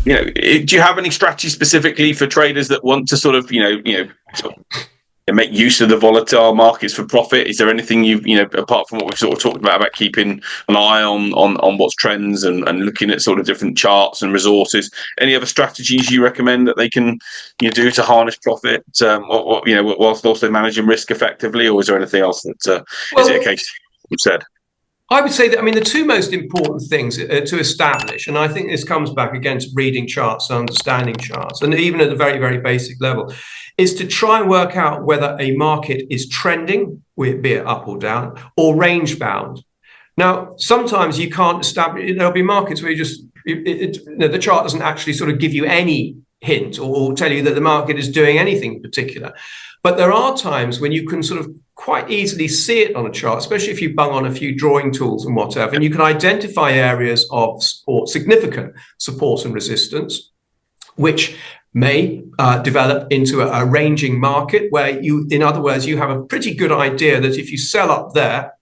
Do you have any strategy specifically for traders that want to sort of, sort of make use of the volatile markets for profit? Is there anything apart from what we've sort of talked about keeping an eye on what's trends and looking at sort of different charts and resources? Any other strategies you recommend that they can do to harness profit, whilst also managing risk effectively, or is there anything else that is it a case you've said? I would say that, the two most important things to establish, and I think this comes back again to reading charts, understanding charts, and even at a very, very basic level, is to try and work out whether a market is trending, be it up or down, or range bound. Now, sometimes you can't establish, there'll be markets where the chart doesn't actually sort of give you any hint or tell you that the market is doing anything in particular. But there are times when you can sort of quite easily see it on a chart, especially if you bung on a few drawing tools and whatever, and you can identify areas of support, significant support and resistance, which may develop into a ranging market where in other words, you have a pretty good idea that if you sell up there,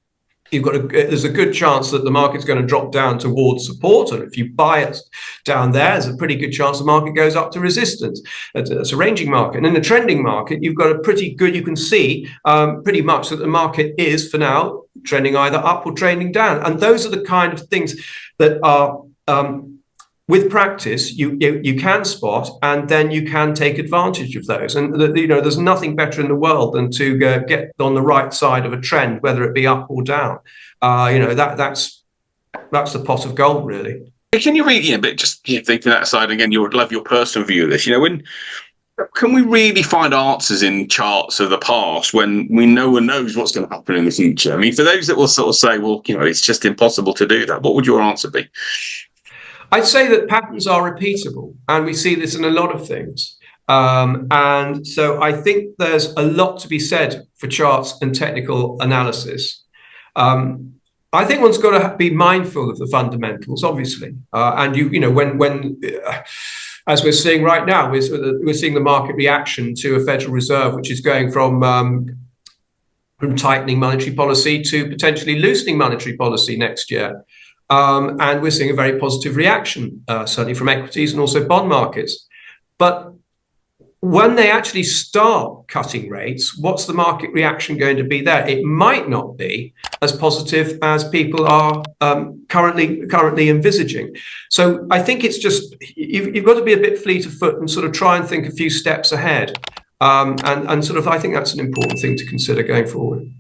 there's a good chance that the market's going to drop down towards support, and if you buy it down there's a pretty good chance the market goes up to resistance. It's a ranging market. And in the trending market, you've got a pretty good, you can see pretty much that the market is for now trending either up or trending down. And those are the kind of things that are with practice, you can spot, and then you can take advantage of those. And there's nothing better in the world than to get on the right side of a trend, whether it be up or down. That's the pot of gold, really. Can you really, but just thinking that aside again, you would love your personal view of this. When can we really find answers in charts of the past when no one knows what's going to happen in the future? For those that will sort of say, well, it's just impossible to do that, what would your answer be? I'd say that patterns are repeatable, and we see this in a lot of things. And so I think there's a lot to be said for charts and technical analysis. I think one's got to be mindful of the fundamentals, obviously. And when as we're seeing right now, we're seeing the market reaction to a Federal Reserve, which is going from tightening monetary policy to potentially loosening monetary policy next year. And we're seeing a very positive reaction, certainly from equities and also bond markets. But when they actually start cutting rates, what's the market reaction going to be there? It might not be as positive as people are currently envisaging. So I think it's just, you've got to be a bit fleet of foot and sort of try and think a few steps ahead. And I think that's an important thing to consider going forward.